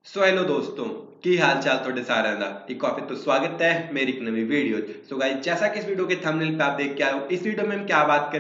Hello दोस्तों की हाल चाल थोड़े सारे दा एक काफी तो स्वागत है मेरी एक नवी वीडियो। सो गाइस, जैसा कि इस वीडियो के थंबनेल पे आप देख के आए हो, इस वीडियो में हम क्या बात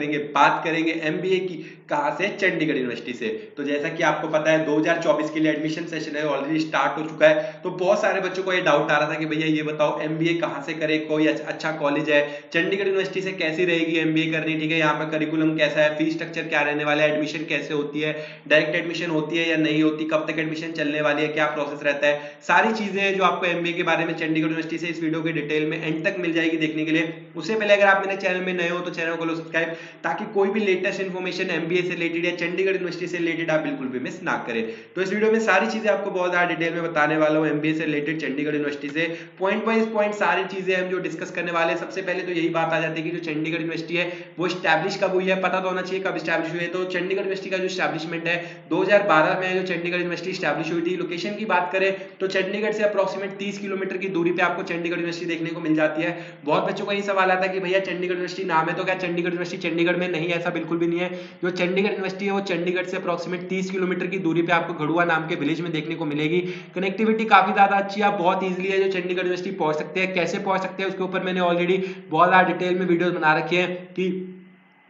करेंगे एमबीए की। कहां से? चंडीगढ़ यूनिवर्सिटी से। तो जैसा कि आपको पता है 2024 के लिए एडमिशन सेशन है ऑलरेडी स्टार्ट हो चुका है। तो बहुत सारे बच्चों को ये डाउट आ रहा था कि भैया ये बताओ एमबीए कहां से करें, कोई अच्छा कॉलेज है चंडीगढ़ यूनिवर्सिटी से कैसी रहेगी एमबीए करनी, ठीक है, यहाँ पे करिकुलम कैसा है, फीस स्ट्रक्चर क्या रहने वाला है, एडमिशन कैसे होती है, डायरेक्ट एडमिशन होती है या नहीं होती, कब तक एडमिशन चलने वाली है, क्या प्रोसेस रहता है, सारी चीजें जो आपको एमबीए के बारे में चंडीगढ़ यूनिवर्सिटी से इस वीडियो के डिटेल में एंड तक मिल जाएगी देखने के लिए। उससे पहले अगर आप मेरे चैनल में नए हो तो चैनल को लो सब्सक्राइब, ताकि कोई भी लेटेस्ट इन्फॉर्मेशन एमबीए से रिलेटेड या चंडीगढ़ यूनिवर्सिटी से रिलेटेड आप बिल्कुल भी मिस ना करें। तो इस वीडियो में सारी चीजें आपको बहुत ज्यादा डिटेल में बताने वाला हूँ एमबीए से रिलेटेड चंडीगढ़ यूनिवर्सिटी से। पॉइंट वाइज पॉइंट सारी चीजें हम जो डिस्कस करने वाले हैं। सबसे पहले तो यही बात आ जाती है कि जो चंडीगढ़ यूनिवर्सिटी है वो स्टैब्लिश कब हुई है, पता तो होना चाहिए कब स्टैब्लिश हुई है। तो चंडीगढ़ यूनिवर्सिटी का जो स्टैब्लिशमेंट है 2012 में जो चंडीगढ़ यूनिवर्सिटी स्टैब्लिश हुई थी। लोकेशन की बात करें तो चंडीगढ़ से अप्रोक्सीमेट 30 किलोमीटर की दूरी पे आपको चंडीगढ़ यूनिवर्सिटी देखने को मिल जाती है। बहुत बच्चों का ये सवाल आता है कि भैया चंडीगढ़ यूनिवर्सिटी नाम है तो क्या चंडीगढ़ यूनिवर्सिटी चंडीगढ़ में नहीं? ऐसा बिल्कुल भी नहीं है। जो चंडीगढ़ यूनिवर्सिटी है वो चंडीगढ़ से अप्रोक्सीमेट 30 किलोमीटर की दूरी पे आपको घड़ुआ नाम के विलेज में देखने को मिलेगी। कनेक्टिविटी काफी ज्यादा अच्छी है, बहुत ईजिली है जो चंडीगढ़ यूनिवर्सिटी पहुंच सकते हैं। कैसे पहुंच सकते हैं उसके ऊपर मैंने ऑलरेडी बहुत ज्यादा डिटेल में वीडियोस बना रखे हैं कि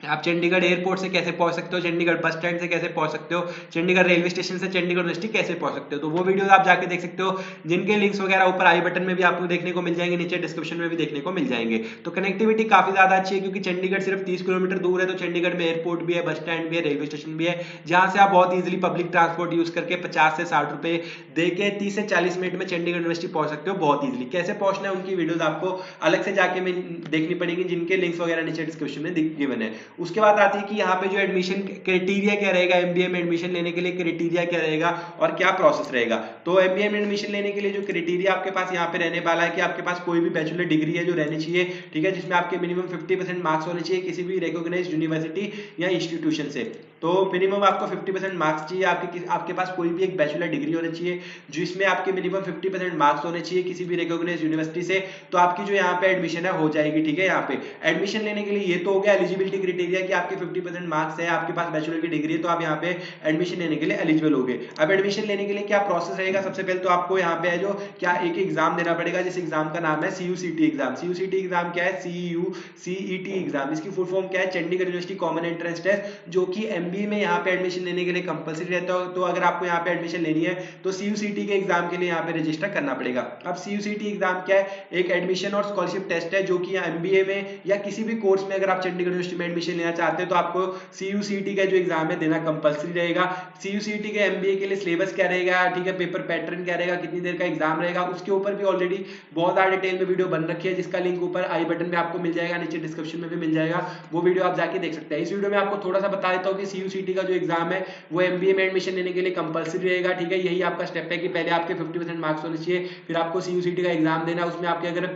आप चंडीगढ़ एयरपोर्ट से कैसे पहुंच सकते हो, चंडीगढ़ बस स्टैंड से कैसे पहुंच सकते हो, चंडीगढ़ रेलवे स्टेशन से चंडीगढ़ यूनिवर्सिटी कैसे पहुंच सकते हो। तो वो वीडियो आप जाके देख सकते हो, जिनके लिंक्स वगैरह ऊपर आई बटन में भी आपको देखने को मिल जाएंगे, नीचे डिस्क्रिप्शन में भी देखने को मिल जाएंगे। तो कनेक्टिविटी काफी ज्यादा अच्छी है क्योंकि चंडीगढ़ सिर्फ 30 किलोमीटर दूर है। तो चंडीगढ़ में एयरपोर्ट भी है, बस स्टैंड भी है, रेलवे स्टेशन भी है, जहां से आप बहुत ईजिली पब्लिक ट्रांसपोर्ट यूज करके 50 से 60 रुपए दे के 30 से 40 मिनट में चंडीगढ़ यूनिवर्सिटी पहुंच सकते हो बहुत ईजिली। कैसे पहुंचना है उनकी वीडियोस आपको अलग से जाके देखनी पड़ेगी, जिनके लिंक्स वगैरह नीचे डिस्क्रिप्शन में गिवन है। उसके बाद आती है कि यहाँ पे जो एडमिशन क्राइटेरिया क्या रहेगा, एमबीए में एडमिशन लेने के लिए क्राइटेरिया क्या रहेगा और क्या प्रोसेस रहेगा। तो एमबीए में एडमिशन लेने के लिए जो क्राइटेरिया आपके पास यहाँ पे रहने वाला है कि आपके पास कोई भी बैचलर डिग्री है जो रहनी चाहिए, ठीक है, जिसमें आपके मिनिमम 50% मार्क्स होने चाहिए किसी भी रिकॉग्नाइज्ड यूनिवर्सिटी या इंस्टीट्यूशन से। तो मिनिमम आपको 50% मार्क्स चाहिए, आपके पास कोई भी एक बैचलर डिग्री होनी चाहिए जिसमें आपके मिनिमम 50% मार्क्स होने चाहिए किसी भी रिकॉग्नाइज्ड यूनिवर्सिटी से। तो आपकी जो यहाँ पे एडमिशन है हो जाएगी, ठीक है। यहाँ पे एडमिशन लेने के लिए ये तो हो गया एलिजिबिलिटी क्राइटेरिया कि आपके 50% मार्क्स है, आपके पास बैचलर की डिग्री है, तो आप यहाँ पे एडमिशन लेने के लिए एलिजिबल हो गए। अब एडमिशन लेने के लिए क्या प्रोसेस रहेगा? सबसे पहले तो आपको यहाँ पे है जो क्या एक एग्जाम देना पड़ेगा, जिस एग्जाम का नाम है सीयूसीटी एग्जाम। सीयूसीटी एग्जाम क्या है? CET exam. इसकी फुल फॉर्म क्या है? Chandigarh university common entrance test, जो कि एमबीए में यहाँ पे एडमिशन लेने के लिए कंपलसरी रहता है। तो अगर आपको यहाँ पे एडमिशन लेनी है तो सीयूसीटी के एग्जाम के लिए यहाँ पे रजिस्टर करना पड़ेगा। अब सीयूसीटी एग्जाम क्या है? एक एडमिशन और स्कॉलरशिप टेस्ट है जो कि एमबीए में या किसी भी कोर्स में अगर आप चंडीगढ़ यूनिवर्सिटी में एडमिशन लेना चाहते हैं तो आपको सीयूसीटी का जो एग्जाम है देना कंपलसरी रहेगा। सीयूसीटी के एमबीए के लिए सिलेबस क्या रहेगा, ठीक है, पेपर पैटर्न क्या रहेगा, कितनी देर का एग्जाम रहेगा, उसके ऊपर भी ऑलरेडी बहुत ज्यादा डिटेल में वीडियो बन रखी है, जिसका लिंक ऊपर आई बटन में आपको मिल जाएगा, नीचे डिस्क्रिप्शन में भी मिल जाएगा, वो वीडियो आप जाके देख सकते हैं। इस वीडियो में आपको थोड़ा सा बता देता हूँ कि सीयूसीटी का जो एग्जाम है वो एमबीए में एडमिशन लेने के लिए कंपलसरी रहेगा, ठीक है। यही आपका स्टेप है कि पहले आपके 50% मार्क्स होने चाहिए, फिर आपको सीयूसीटी का एग्जाम देना। उसमें आपके अगर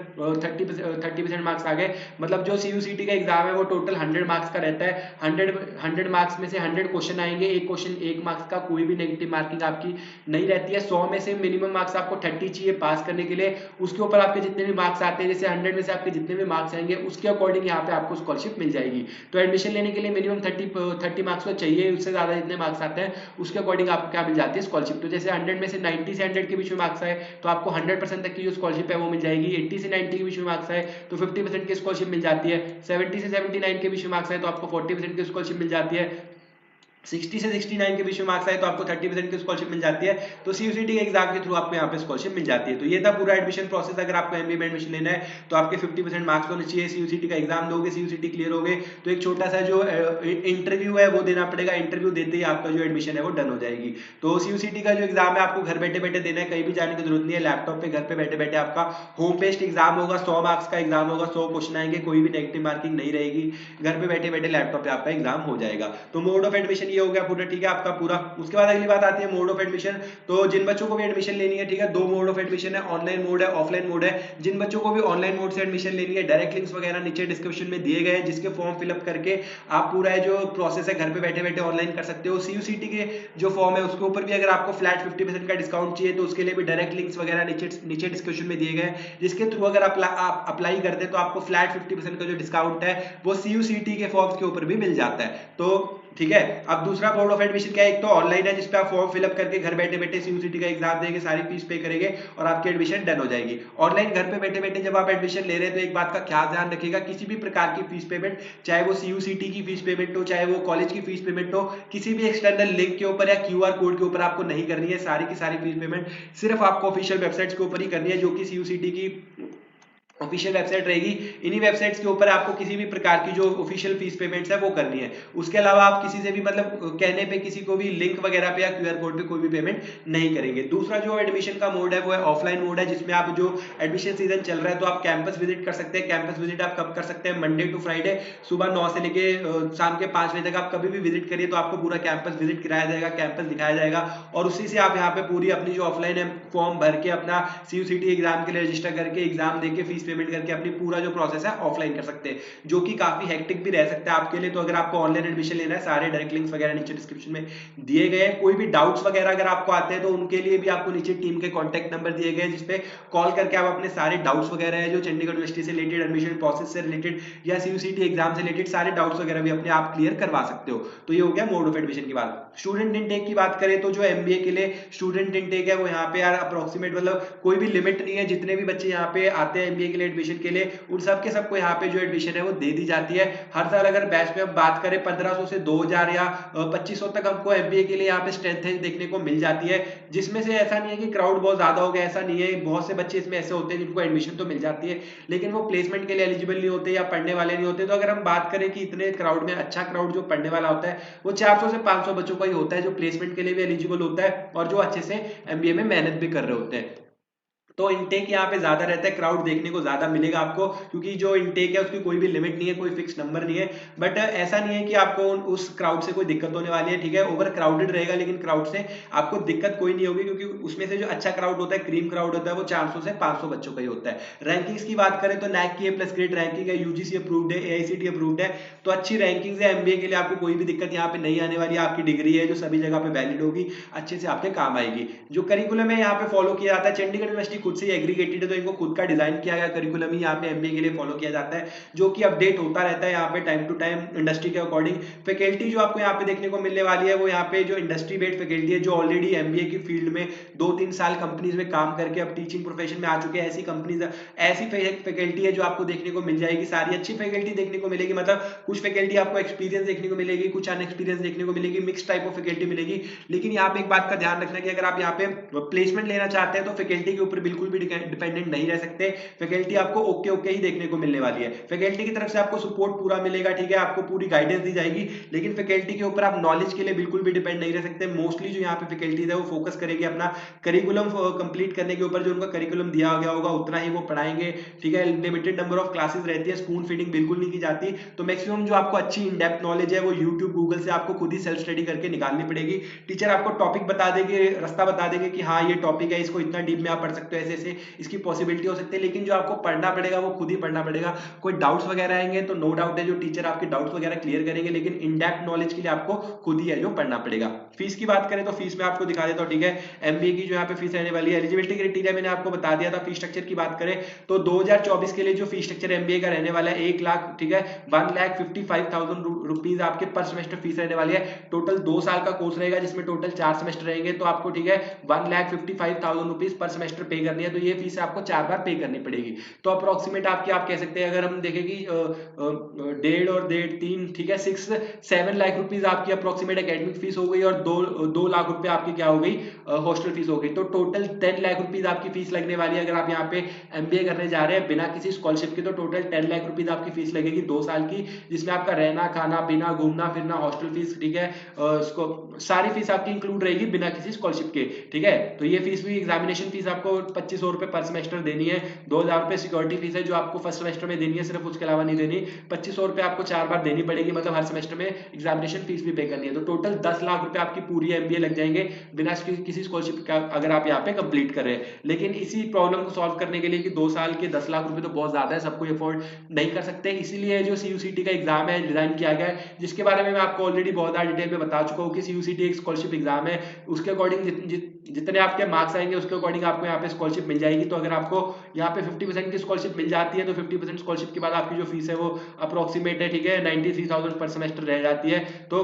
30% मार्क्स आ गए, मतलब जो सीयूसीटी का एग्जाम है वो टोटल 100 मार्क्स का रहता है। 100 मार्क्स में से 100 क्वेश्चन आएंगे, एक क्वेश्चन 1 मार्क्स का, कोई भी नेगेटिव मार्किंग आपकी नहीं रहती है। 100 में से मिनिमम मार्क्स आपको 30 चाहिए पास करने के लिए। उसके ऊपर आपके जितने भी मार्क्स आते हैं, जैसे 100 में से आपके जितने भी मार्क्स आएंगे उसके अकॉर्डिंग यहाँ पे आपको स्कॉलरशिप मिल जाएगी। तो एडमिशन लेने के लिए मिनिमम 30 मार्क्स तो चाहिए, उससे ज्यादा जितने मार्क्स आते हैं उसके अकॉर्डिंग आपको क्या मिल जाती है स्कॉलरशिप। तो जैसे 100 में से 90 से 100 के बीच में मार्क्स आए तो आपको 100% तक की जो स्कॉलरशिप है वो मिल जाएगी। 80 से 90 के बीच में मार्क्स आए तो 50% की स्कॉलरशिप मिल जाती है। 70 से 79 के बीच में मार्क्स आए तो आपको 40% की स्कॉलरशिप मिल जाती है। 60 से 69 के बीच में मार्क्स आए तो आपको 30% की स्कॉलरशिप मिल जाती है। तो सीयूसीटी के एग्जाम के थ्रू आपको यहाँ पे स्कॉलरशिप मिल जाती है। तो ये था पूरा एडमिशन प्रोसेस। अगर आपको एमबीए में एडमिशन लेना है तो आपके 50% मार्क्स होने चाहिए, सीयूसीटी का एग्जाम दोगे, सीयूसीटी क्लियर होगे तो एक छोटा सा जो इंटरव्यू है वो देना पड़ेगा। इंटरव्यू देते ही आपका जो एडमिशन है वो डन हो जाएगी। तो सीयूसीटी का जो एग्जाम है आपको घर बैठे बैठे देना है, कहीं भी जाने की जरूरत नहीं है। लैपटॉप पे घर पे बैठे बैठे आपका होम बेस्ड एग्जाम होगा, 100 मार्क्स का एग्जाम होगा, 100 क्वेश्चन आएंगे, कोई भी नेगेटिव मार्किंग नहीं रहेगी। घर पे बैठे बैठे लैपटॉप पे आपका एग्जाम हो जाएगा। तो मोड ऑफ एडमिशन ये हो गया पूरा, ठीक है, आपका पूरा। उसके बाद अगली बात आती है मोड ऑफ एडमिशन। तो जिन बच्चों को भी एडमिशन लेनी है, ठीक है, दो मोड ऑफ एडमिशन है, ऑनलाइन मोड है, ऑफलाइन मोड है। जिन बच्चों को भी ऑनलाइन मोड से एडमिशन लेनी है, डायरेक्ट लिंक्स वगैरह नीचे डिस्क्रिप्शन में दिए गए हैं, जिसके फॉर्म फिलअप करके आप पूरा जो प्रोसेस है घर पे बैठे बैठे ऑनलाइन कर सकते हो। सीयूसीटी के जो फॉर्म है उसके ऊपर भी अगर आपको फ्लैट 50% का डिस्काउंट चाहिए तो उसके लिए भी डायरेक्ट लिंक्स वगैरह नीचे डिस्क्रिप्शन में दिए गए, जिसके थ्रू अगर आप अप्लाई करते हैं तो आपको फ्लैट 50% का जो डिस्काउंट है वो सीयूसीटी के फॉर्म्स के ऊपर भी मिल जाता है। तो ठीक है। अब दूसरा मोड ऑफ एडमिशन क्या है, एक तो ऑनलाइन है जिसपे आप फॉर्म फिलअप करके घर बैठे बैठे सीयूसीटी का एग्जाम देंगे, सारी फीस पे करेंगे और आपकी एडमिशन डन हो जाएगी। ऑनलाइन घर पे बैठे बैठे जब आप एडमिशन ले रहे हैं तो एक बात का क्या ध्यान रखिएगा, किसी भी प्रकार की फीस पेमेंट, चाहे वो सीयूसीटी की फीस पेमेंट हो, चाहे वो कॉलेज की फीस पेमेंट हो, किसी भी एक्सटर्नल लिंक के ऊपर या क्यूआर कोड के ऊपर आपको नहीं करनी है। सारी की सारी फीस पेमेंट सिर्फ आपको ऑफिशियल वेबसाइट्स के ऊपर ही करनी है, जो कि सीयूसीटी की ऑफिशियल वेबसाइट रहेगी। इन्हीं वेबसाइट्स के ऊपर आपको किसी भी प्रकार की जो ऑफिशियल फीस पेमेंट्स है वो करनी है। उसके अलावा आप किसी से भी मतलब कहने पे किसी को भी लिंक वगैरह पे या क्यूआर कोड पे कोई भी पेमेंट नहीं करेंगे। दूसरा जो एडमिशन का मोड है वो है ऑफलाइन मोड है, जिसमें आप जो एडमिशन सीजन चल रहा है तो आप कैंपस विजिट कर सकते हैं। कैंपस विजिट आप कब कर सकते हैं, मंडे टू फ्राइडे सुबह 9 से लेके शाम के 5 बजे तक आप कभी भी विजिट करिए तो आपको पूरा कैंपस विजिट कराया जाएगा, कैंपस दिखाया जाएगा और उसी से आप यहाँ पे पूरी अपनी जो ऑफलाइन है फॉर्म भर के अपना सीयूसीटी एग्जाम के लिए रजिस्टर करके एग्जाम देके फीस पेमेंट करके अपनी पूरा जो प्रोसेस है ऑफलाइन कर सकते हैं, जो कि काफी हेक्टिक भी रह सकता है आपके लिए। तो अगर आपको ऑनलाइन एडमिशन लेना है, सारे डायरेक्ट लिंक्स वगैरह नीचे डिस्क्रिप्शन में दिए गए हैं। कोई भी डाउट्स वगैरह अगर आपको आते हैं तो उनके लिए भी आपको नीचे टीम के कॉन्टैक्ट नंबर दिए गए हैं, जिसपे कॉल करके आप अपने सारे डाउट्स वगैरह है जो चंडीगढ़ यूनिवर्सिटी से रिलेटेड, एडमिशन प्रोसेस से रिलेटेड या सीयूसीटी एग्जाम से रिलेटेड सारे डाउट्स वगैरह भी अपने आप क्लियर करवा सकते हो। तो ये हो गया मोड ऑफ एडमिशन की बात। स्टूडेंट इनटेक की बात करें तो जो एमबीए के लिए स्टूडेंट इनटेक है वो यहाँ पे यार अप्रोक्सीमेट मतलब कोई भी लिमिट नहीं है, जितने भी बच्चे यहाँ पे आते हैं एमबीए के लिए एडमिशन के लिए उन सब के सबको यहाँ पे जो एडमिशन है वो दे दी जाती है। हर साल अगर बैच में हम बात करें 1500 से 2000 या 2500 तक हमको एमबीए के लिए यहाँ पे स्ट्रेंथ देखने को मिल जाती है, जिसमें से ऐसा नहीं है कि क्राउड बहुत ज्यादा हो गया, ऐसा नहीं है। बहुत से बच्चे इसमें ऐसे होते हैं जिनको एडमिशन तो मिल जाती है लेकिन वो प्लेसमेंट के लिए एलिजिबल नहीं होते या पढ़ने वाले नहीं होते। तो अगर हम बात करें कि इतने क्राउड में अच्छा क्राउड जो पढ़ने वाला होता है वो 400 से 500 बच्चों का ही होता है जो प्लेसमेंट के लिए भी एलिजिबल होता है और जो अच्छे से एमबीए में मेहनत भी कर रहे होते हैं। तो इनटेक यहाँ पे ज्यादा रहता है, क्राउड देखने को ज्यादा मिलेगा आपको, क्योंकि जो इनटेक है उसकी कोई भी लिमिट नहीं है, कोई फिक्स नंबर नहीं है। बट ऐसा नहीं है कि आपको उस क्राउड से कोई दिक्कत होने वाली है, ठीक है। ओवर क्राउडेड रहेगा लेकिन क्राउड से आपको दिक्कत कोई नहीं होगी, क्योंकि उसमें से जो अच्छा क्राउड होता है, क्रीम क्राउड होता है, वो 400 से 500 बच्चों का ही होता है। रैंकिंग्स की बात करें तो नैक की A+ ग्रेड रैंकिंग है, यूजीसी अप्रूव्ड है, एआईसीटी अप्रूव्ड है, तो अच्छी रैंकिंग है। एमबीए के लिए आपको कोई भी दिक्कत यहाँ पे नहीं आने वाली है। आपकी डिग्री है जो सभी जगह पे वैलिड होगी, अच्छे से आपके काम आएगी। जो करिकुलम है यहाँ पे फॉलो किया जाता है, चंडीगढ़ यूनिवर्सिटी खुद से एग्रीगेटेड, तो इनको खुद का डिजाइन किया गया करिकुलम ही यहाँ पे एमबीए के लिए फॉलो किया जाता है, जो कि अपडेट होता रहता है यहाँ पे टाइम टू टाइम इंडस्ट्री के अकॉर्डिंग। फैकल्टी जो आपको यहाँ पे देखने को मिलने वाली है वो यहाँ पे जो इंडस्ट्री बेस्ड फैकल्टी है, जो ऑलरेडी एमबीए की फील्ड में 2-3 साल कंपनीज में काम करके अब टीचिंग प्रोफेशन में आ चुके हैं, ऐसी कंपनीज, ऐसी फैकल्टी है जो आपको देखने को मिल जाएगी। सारी अच्छी फैकल्टी देखने को मिलेगी, मतलब कुछ फैकल्टी आपको एक्सपीरियंस देखने को मिलेगी, कुछ अनएक्सपीरियंस देखने को मिलेगी, मिक्स टाइप ऑफ फैकल्टी मिलेगी। लेकिन यहाँ पे एक बात का ध्यान रखना कि अगर आप यहाँ पे प्लेसमेंट लेना चाहते हैं तो फैकल्टी के ऊपर बिल्कुल भी डिपेंडेंट नहीं रह सकते। फैकल्टी आपको ओके ओके ही देखने को मिलने वाली है, फैकल्टी की तरफ से आपको सपोर्ट पूरा मिलेगा, ठीक है, आपको पूरी गाइडेंस दी जाएगी। लेकिन फैकल्टी के ऊपर आप नॉलेज के लिए बिल्कुल भी डिपेंड नहीं रह सकते। मोस्टली जो यहाँ पे फैकल्टीज है वो फोकस करेगी अपना करिकुलम कंप्लीट करने के ऊपर, जो उनका करिकुलम दिया गया होगा उतना ही वो पढ़ाएंगे, ठीक है। लिमिटेड नंबर ऑफ क्लासेस रहती है, स्पून फीडिंग बिल्कुल नहीं की जाती। तो मैक्सिमम जो आपको अच्छी इन डेप्थ नॉलेज है वो यूट्यूब गूगल से आपको खुद ही सेल्फ स्टडी करके निकालनी पड़ेगी। टीचर आपको टॉपिक बता देंगे, रास्ता बता देंगे कि हाँ ये टॉपिक है, इसको इतना डीप में आप पढ़ सकते हो, ऐसे ऐसे इसकी पॉसिबिलिटी हो सकती है। लेकिन जो आपको पढ़ना पड़ेगा वो खुद ही पढ़ना पड़ेगा। कोई डाउट्स वगैरह आएंगे तो नो डाउट है जो टीचर आपके डाउट्स वगैरह क्लियर करेंगे, लेकिन इन डेप्थ नॉलेज के लिए आपको खुद ही है जो पढ़ना पड़ेगा। फीस की बात करें तो फीस में आपको दिखा देता हूं, ठीक है। एमबीए की जो यहाँ पे फीस रहने वाली है, एलिजिबिलिटी क्राइटेरिया मैंने आपको बता दिया था। फीस स्ट्रक्चर की बात करें तो 2024 के लिए जो फीस स्ट्रक्चर एमबीए का रहने वाला है 1 लाख, ठीक है, 1,55,000 रुपीज आपके पर सेमेस्टर फीस रहने वाली है। टोटल 2 साल का कोर्स रहेगा जिसमें टोटल 4 सेमेस्टर रहेंगे, तो आपको, ठीक है, 1,55,000 रुपीज पर सेमेस्टर पे करनी है। तो ये फीस आपको 4 बार पे करनी पड़ेगी। तो अप्रोक्सीमेट आपकी आप कह सकते हैं, अगर हम देखें कि 1.5 और 1.5 3, ठीक है, 6-7 लाख रुपीज आपकी अप्रोक्सीमेट एकेडमिक फीस हो गई और 2 लाख रुपए आपकी क्या हो गई, हॉस्टल फीस हो गई। तो टोटल 10 लाख रुपीज आपकी फीस लगने वाली है। अगर आप यहाँ पे एमबीए करने जा रहे हैं बिना किसी स्कॉलरशिप के तो टोटल 10 लाख रुपीज आपकी फीस लगेगी 2 साल की, जिसमें आपका रहना खाना पीना घूमना फिरना हॉस्टल फीस, ठीक है, सारी फीस आपकी इंक्लूड रहेगी बिना किसी स्कॉलरशिप के, ठीक है। तो ये फीस भी, एग्जामिनेशन फीस आपको 2500 रुपए पर सेमेस्टर देनी है। 2000 रुपए सिक्योरिटी फीस है जो आपको फर्स्ट सेमेस्टर में देनी है, सिर्फ उसके अलावा नहीं देनी। 2500 रुपए आपको 4 बार देनी पड़ेगी, मतलब हर सेमेस्टर में एग्जामिनेशन फीस भी पे करनी है। तो टोटल 10 लाख रुपए आपकी पूरी एमबीए लग जाएंगे बिना किसी स्कॉलरशिप का, अगर आप यहाँ पे कंप्लीट कर रहे हैं। लेकिन इसी प्रॉब्लम को सॉल्व करने के लिए कि 2 साल के 10 लाख रुपए तो बहुत ज्यादा है, सबको अफोर्ड नहीं कर सकते, इसीलिए जो सीयूसीटी का एग्जाम है डिजाइन किया गया है, जिसके बारे में मैं आपको ऑलरेडी बहुत ज्यादा डिटेल में बता चुका हूँ कि सीयूसीटी एक स्कॉलरशिप एग्जाम है। उसके अकॉर्डिंग जितने आपके मार्क्स आएंगे उसके अकॉर्डिंग आपको यहाँ पे स्कॉलरशिप मिल जाएगी। तो अगर आपको यहाँ पे 50% की स्कॉलरशिप मिल जाती है तो 50% स्कॉलरशिप के बाद आपकी जो फीस है वो अप्रोक्सीमेट है, ठीक है, 93,000 पर सेमेस्टर रह जाती है। तो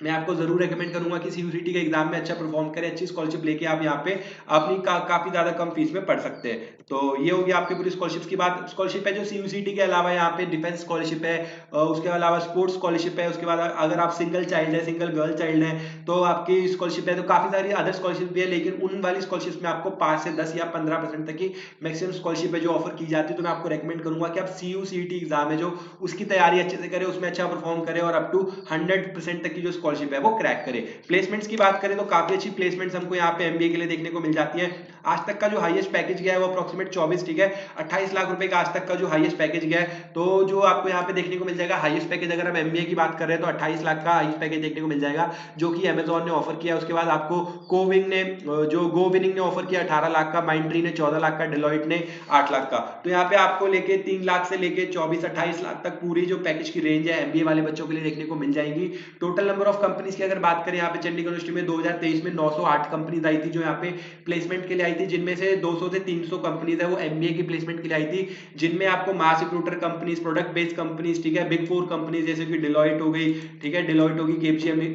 मैं आपको जरूर रेकमेंड करूंगा कि सीयूसीटी के एग्जाम में अच्छा परफॉर्म करें, अच्छी स्कॉलरशिप लेके आप यहाँ पे अपनी काफी ज्यादा कम फीस में पढ़ सकते हैं। तो ये होगी आपकी पूरी स्कॉलरशिप की बात। स्कॉलरशिप है जो सीयूसीटी के अलावा यहाँ पे डिफेंस स्कॉलरशिप है, उसके अलावा स्पोर्ट्स स्कॉलरशिप है, उसके बाद अगर आप सिंगल चाइल्ड है, सिंगल गर्ल चाइल्ड है तो आपकी स्कॉलरशिप है। तो काफी सारी अदर स्कॉलरशिप भी है, लेकिन उन वाली स्कॉलरशिप में आपको 5 से 10 या 15% तक की मैक्सिमम स्कॉलरशिप है जो ऑफर की जाती है। तो मैं आपको रेकमेंड करूंगा कि आप सीयूसीटी एग्जाम है जो उसकी तैयारी अच्छे से करें, उसमें अच्छा परफॉर्म करें और अप टू 100% तक की जो स्कॉलरशिप है वो क्रैक करें। प्लेसमेंट्स की बात करें तो काफी अच्छी प्लेसमेंट्स हमको यहाँ पे एमबीए के लिए देखने को मिल जाती है। आज तक का जो हाईएस्ट पैकेज गया है वो अप्रोक्सीमेट 24, ठीक है, 28 लाख रुपए का आज तक का जो हाईएस्ट पैकेज गया है। तो जो आपको यहाँ पे देखने को मिल जाएगा हाईएस्ट पैकेज, अगर हम एमबीए की बात कर रहे हैं तो 28 लाख का हाईएस्ट पैकेज देखने को मिल जाएगा जो कि अमेजॉन ने ऑफर किया। उसके बाद आपको कोविंग ने जो गोविनिंग ने ऑफर किया 18 लाख का, माइंट्री ने 14 लाख का, डिलॉइट ने 8 लाख का। तो यहाँ पे आपको लेके 3 लाख से लेके 24-28 लाख तक पूरी जो पैकेज की रेंज है एमबीए वाले बच्चों के लिए देखने को मिल जाएगी। टोटल नंबर ऑफ कंपनीज की अगर बात करें यहाँ पे चंडीगढ़ यूनिवर्सिटी में 2023 में 908 कंपनीज आई थी जो यहाँ पे प्लेसमेंट के लिए आई थी, जिनमें से 200 से 300 कंपनीज है वो एमबीए की प्लेसमेंट के लिए आई थी, जिनमें आपको mass recruiter companies, product based companies, ठीक है, बिग 4 कंपनीज जैसे कि डिलॉइट हो गई, ठीक है, डिलॉइट होगी,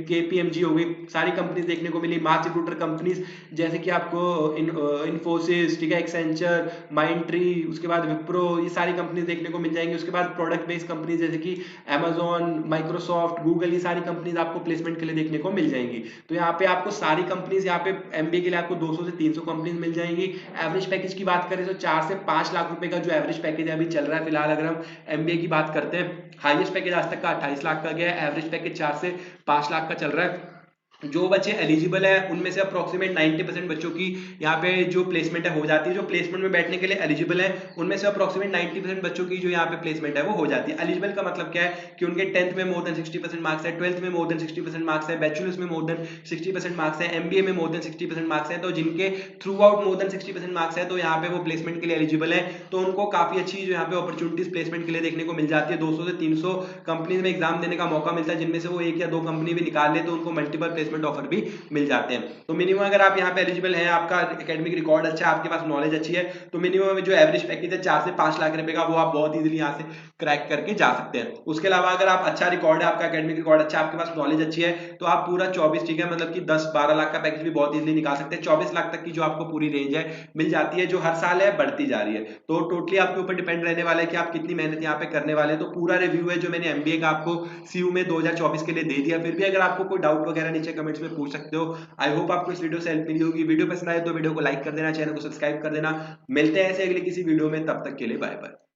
केपीएमजी हो गई, सारी कंपनीज देखने को मिली। मास रिक्रूटर कंपनीज जैसे कि आपको इन्फोसिस, ठीक है, एक्सेंचर, माइंट्री, उसके बाद विप्रो, ये सारी कंपनीज देखने को मिल जाएंगी। उसके बाद प्रोडक्ट बेस्ड कंपनीज जैसे कि अमेजॉन, माइक्रोसॉफ्ट, गूगल, ये सारी कंपनीज आपको प्लेसमेंट के लिए देखने को मिल जाएंगी। तो यहाँ पे आपको सारी कंपनीज यहाँ पे एमबीए के लिए आपको 200 से 300 कंपनीज मिल जाएंगी। एवरेज पैकेज की बात करें तो 4 से 5 लाख रुपए का जो एवरेज पैकेज है अभी चल रहा है फिलहाल, अगर हम एमबीए की बात करते हैं। हाईएस्ट पैकेज आज तक का 28 लाख का गया है, एवरेज पैकेज 4 से 5 लाख का चल रहा है। जो बच्चे एलिजिबल है उनमें से अप्रोक्सीमेट 90% बच्चों की यहाँ पे जो प्लेसमेंट है हो जाती है। जो प्लेसमेंट में बैठने के लिए एलिजिबल है उनमें से अप्रोक्सीमेट 90% बच्चों की जो यहाँ पे प्लेसमेंट है वो हो जाती है। एलिजिबल का मतलब क्या है कि उनके 10th में मोर देन 60% मार्क्स है, 12th में मोर देन 60% मार्क्स है, बैचलर्स में मोर देन 60% मार्क्स है, एमबीए में मोर देन 60% मार्क्स है। तो जिनके through out more than 60% marks है तो यहाँ पे वो प्लेसमेंट के लिए एलिजिबल है, तो उनको काफी अच्छी जो यहाँ पे अपॉर्चुनिटीज प्लेसमेंट के लिए देखने को मिल जाती है। 200 से 300 कंपनीज में एग्जाम देने का मौका मिलता है, जिनमें से वो 1 या 2 कंपनी भी निकाल ले तो उनको मल्टीपल प्लेसमेंट ऑफर भी मिल जाते हैं। तो मिनिमम अगर आप यहाँ पे एलिजिबल हैं, आपका एकेडमिक रिकॉर्ड अच्छा है, आपके पास नॉलेज अच्छी है, तो मिनिमम जो एवरेज पैकेज है 4 से 5 लाख रुपए का वो आप बहुत इजीली यहाँ से क्रैक करके जा सकते हैं। उसके अलावा अगर आप अच्छा रिकॉर्ड है, आपका एकेडमिक रिकॉर्ड अच्छा है, आपके पास नॉलेज अच्छी है, तो आप पूरा 24, ठीक है, मतलब कि 10-12 लाख का पैकेज भी बहुत इजीली निकाल सकते हैं। 24 लाख तक की जो आपको पूरी रेंज है मिल जाती है, जो हर साल है बढ़ती जा रही है। तो टोटली आपके ऊपर डिपेंड रहने वाला है कि आप कितनी मेहनत यहाँ पे करने वाले हैं। तो पूरा रिव्यू है जो मैंने एमबीए का आपको सीयू में 2024 के लिए दे दिया। फिर भी अगर आपको कोई डाउट वगैरह नीचे कमेंट्स में पूछ सकते हो। आई होप आपको इस वीडियो से हेल्प मिली होगी। वीडियो पसंद आए तो वीडियो को लाइक कर देना, चैनल को सब्सक्राइब कर देना। मिलते हैं ऐसे अगले किसी वीडियो में, तब तक के लिए बाय बाय।